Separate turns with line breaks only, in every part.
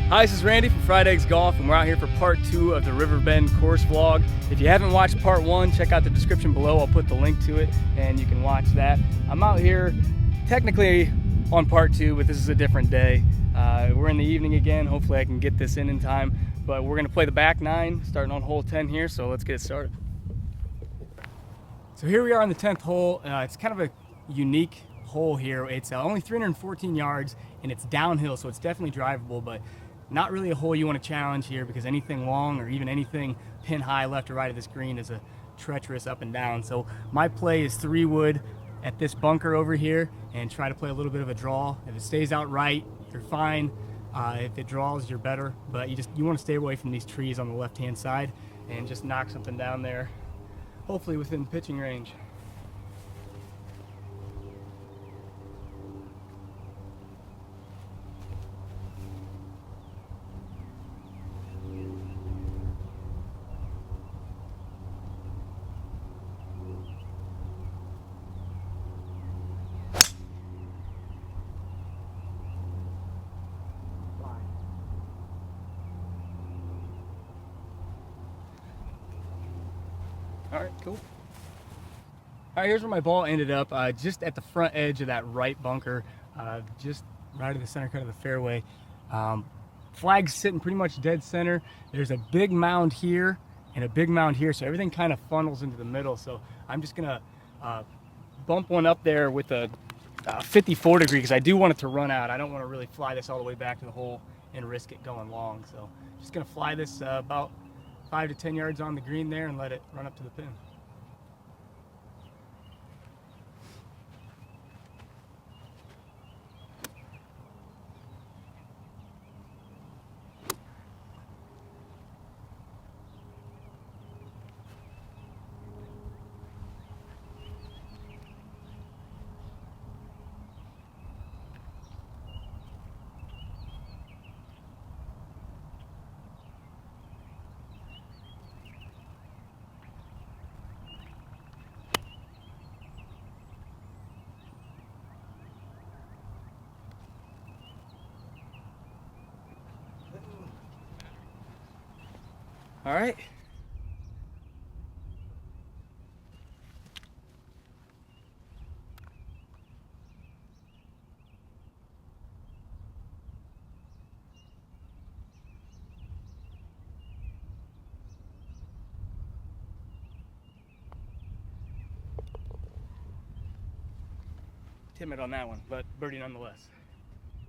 Hi, this is Randy from Fried Eggs Golf, and we're out here for part 2 of the Riverbend Course vlog. If you haven't watched part 1, check out the description below. I'll put the link to it, and you can watch that. I'm out here technically on part 2, but this is a different day. We're in the evening again. Hopefully I can get this in time, but we're going to play the back 9, starting on hole 10 here, so let's get started. So here we are on the 10th hole. It's kind of a unique hole here. It's only 314 yards, and it's downhill, so it's definitely drivable, but not really a hole you want to challenge here because anything long or even anything pin high left or right of this green is a treacherous up and down. So my play is 3-wood at this bunker over here and try to play a little bit of a draw. If it stays out right, you're fine. If it draws, you're better. But you want to stay away from these trees on the left-hand side and just knock something down there, hopefully within pitching range. All right, cool. All right, here's where my ball ended up, just at the front edge of that right bunker, just right in the center cut of the fairway. Flag's sitting pretty much dead center. There's a big mound here and a big mound here, so everything kind of funnels into the middle. So I'm just gonna bump one up there with a 54 degree because I do want it to run out. I don't want to really fly this all the way back to the hole and risk it going long. So just gonna fly this about 5 to 10 yards on the green there and let it run up to the pin. All right. Timid on that one, but birdie nonetheless.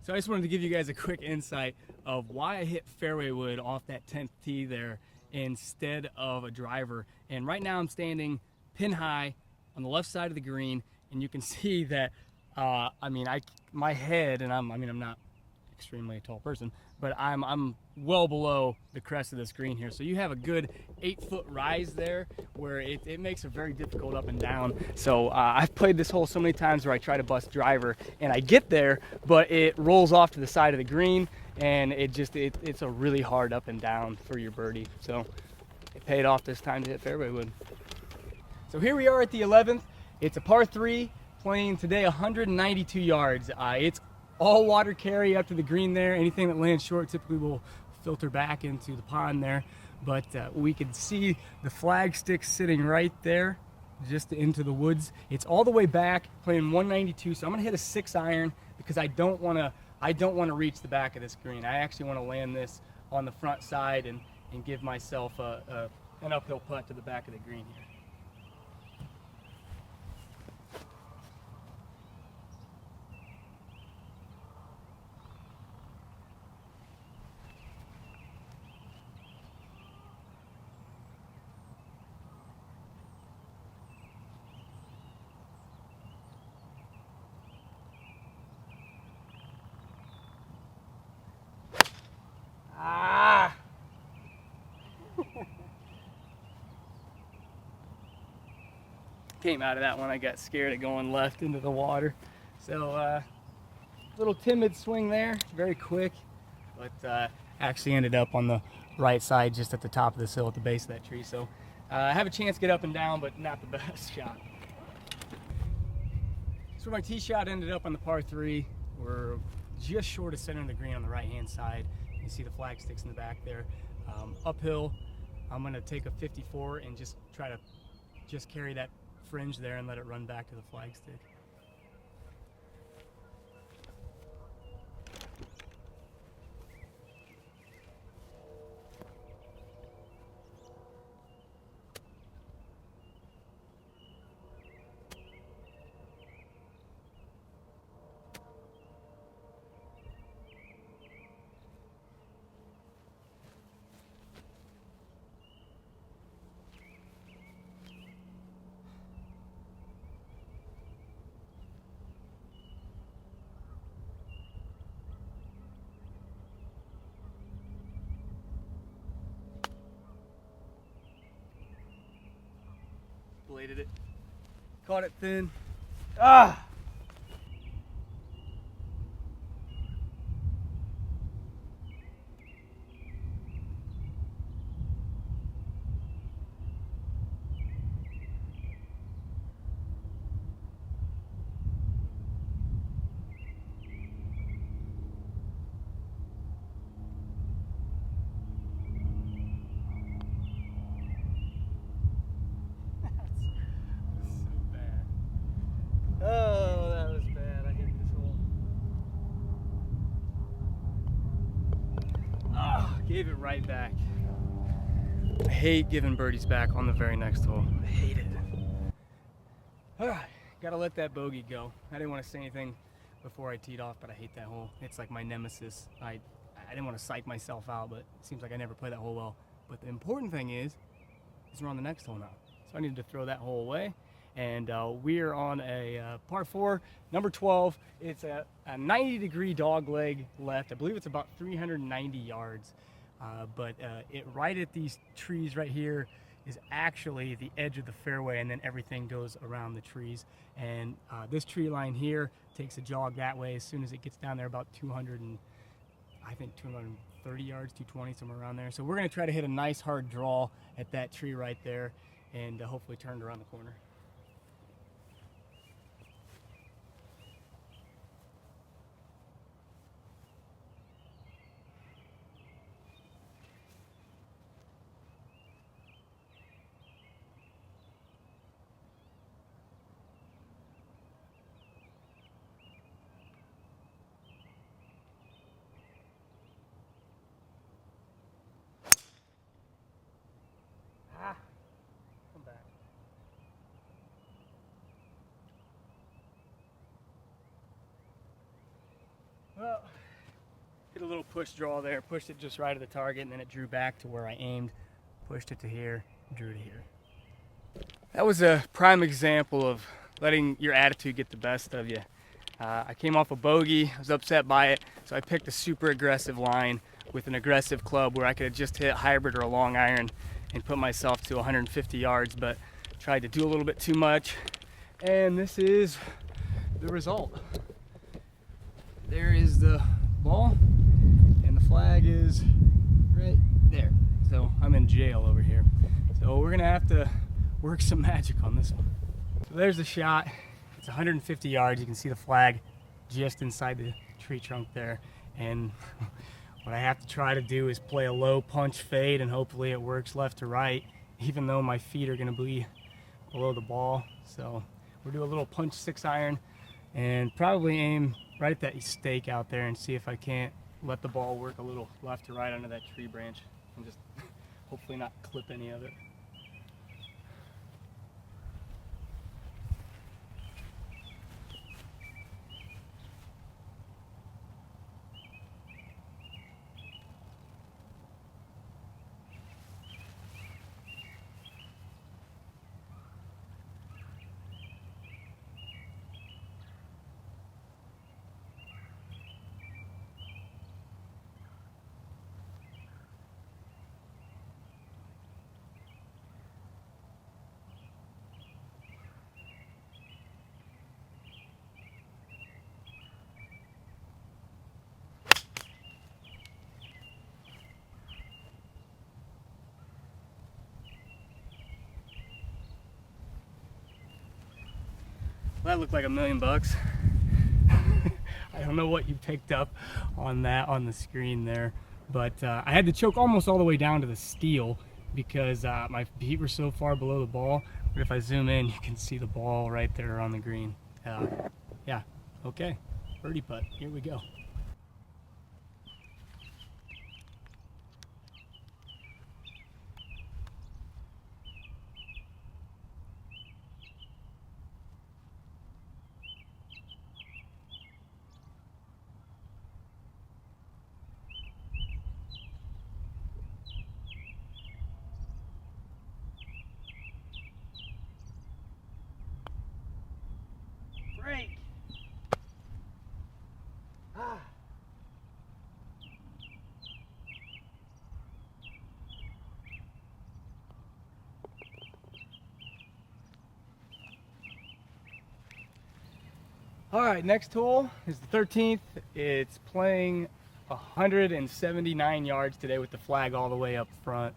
So I just wanted to give you guys a quick insight of why I hit fairway wood off that 10th tee there instead of a driver. And right now I'm standing pin high on the left side of the green, and you can see that my head, and I'm not extremely a tall person, but I'm well below the crest of this green here. So you have a good 8-foot rise there where it makes it very difficult up and down. So I've played this hole so many times where I try to bust driver and I get there, but it rolls off to the side of the green, and it's a really hard up and down for your birdie. So it paid off this time to hit fairway wood. So here we are at the 11th. It's a par 3, playing today 192 yards. It's all water carry up to the green there. Anything that lands short typically will filter back into the pond there. But we can see the flag stick sitting right there, just into the woods. It's all the way back, playing 192. So I'm gonna hit a 6-iron because I don't want to reach the back of this green. I actually want to land this on the front side and give myself an uphill putt to the back of the green here. Came out of that one, I got scared of going left into the water. So little timid swing there, very quick, but actually ended up on the right side just at the top of this hill at the base of that tree. So I have a chance to get up and down, but not the best shot. So my tee shot ended up on the par 3. We're just short of center of the green on the right hand side, You see the flag sticks in the back there. Uphill, I'm gonna take a 54 and just try to carry that fringe there and let it run back to the flag stick. Bladed it, caught it thin. Ah! Oh, that was bad. I hit this hole. Oh, gave it right back. I hate giving birdies back on the very next hole. I hate it. Alright, gotta let that bogey go. I didn't want to say anything before I teed off, but I hate that hole. It's like my nemesis. I didn't want to psych myself out, but it seems like I never play that hole well. But the important thing is we're on the next hole now. So I needed to throw that hole away. And we're on a par 4, number 12. It's a 90-degree dog leg left. I believe it's about 390 yards. But it right at these trees right here is actually the edge of the fairway, and then everything goes around the trees. And this tree line here takes a jog that way as soon as it gets down there about 230 yards, 220, somewhere around there. So we're going to try to hit a nice hard draw at that tree right there and hopefully turn it around the corner. Come back. Well, hit a little push draw there, pushed it just right at the target, and then it drew back to where I aimed, pushed it to here, drew to here. That was a prime example of letting your attitude get the best of you. I came off a bogey, I was upset by it, so I picked a super aggressive line with an aggressive club where I could have just hit hybrid or a long iron and put myself to 150 yards, but tried to do a little bit too much, and this is the result. There is the ball, and the flag is right there. So I'm in jail over here. So we're gonna have to work some magic on this one. So there's the shot. It's 150 yards. You can see the flag just inside the tree trunk there. And what I have to try to do is play a low punch fade, and hopefully it works left to right, even though my feet are gonna be below the ball. So we'll do a little punch 6-iron and probably aim right at that stake out there and see if I can't let the ball work a little left to right under that tree branch and just hopefully not clip any of it. That looked like $1 million. I don't know what you picked up on that on the screen there, but I had to choke almost all the way down to the steel because my feet were so far below the ball. But if I zoom in, you can see the ball right there on the green. Yeah, okay, birdie putt, here we go. Break. Ah. All right, next hole is the 13th. It's playing 179 yards today with the flag all the way up front.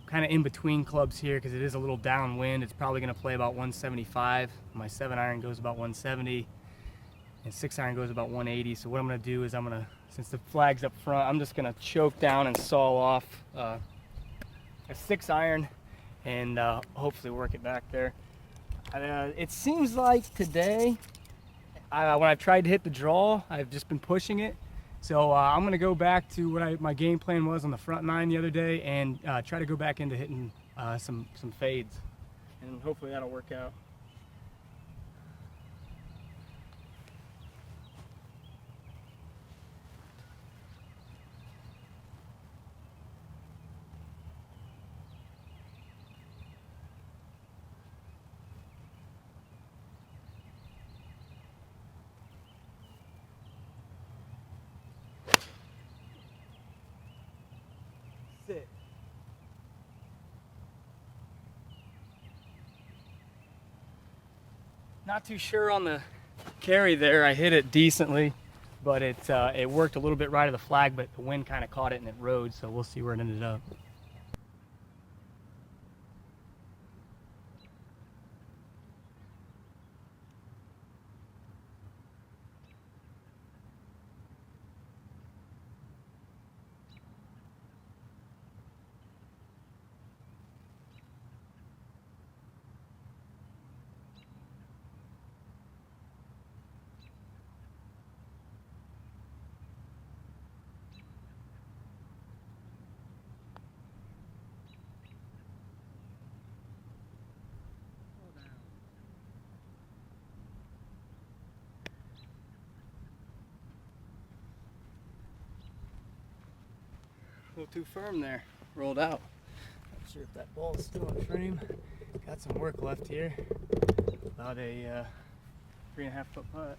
Kind of in between clubs here because it is a little downwind. It's probably going to play about 175. My 7-iron goes about 170, and 6-iron goes about 180. So what I'm going to do is since the flag's up front, I'm just going to choke down and saw off a 6-iron and hopefully work it back there. It seems like today, when I've tried to hit the draw, I've just been pushing it. So I'm going to go back to what my game plan was on the front 9 the other day and try to go back into hitting some fades. And hopefully that'll work out. Sit. Not too sure on the carry there. I hit it decently, but it worked a little bit right of the flag, but the wind kind of caught it and it rode, so we'll see where it ended up. A little too firm there, rolled out. Not sure if that ball is still in frame. Got some work left here. About a 3.5 foot putt.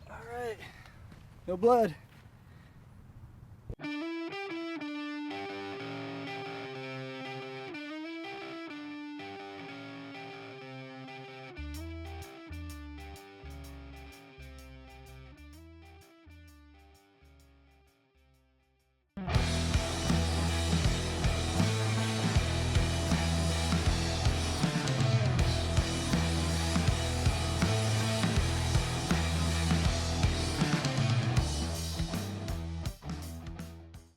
All right, no blood.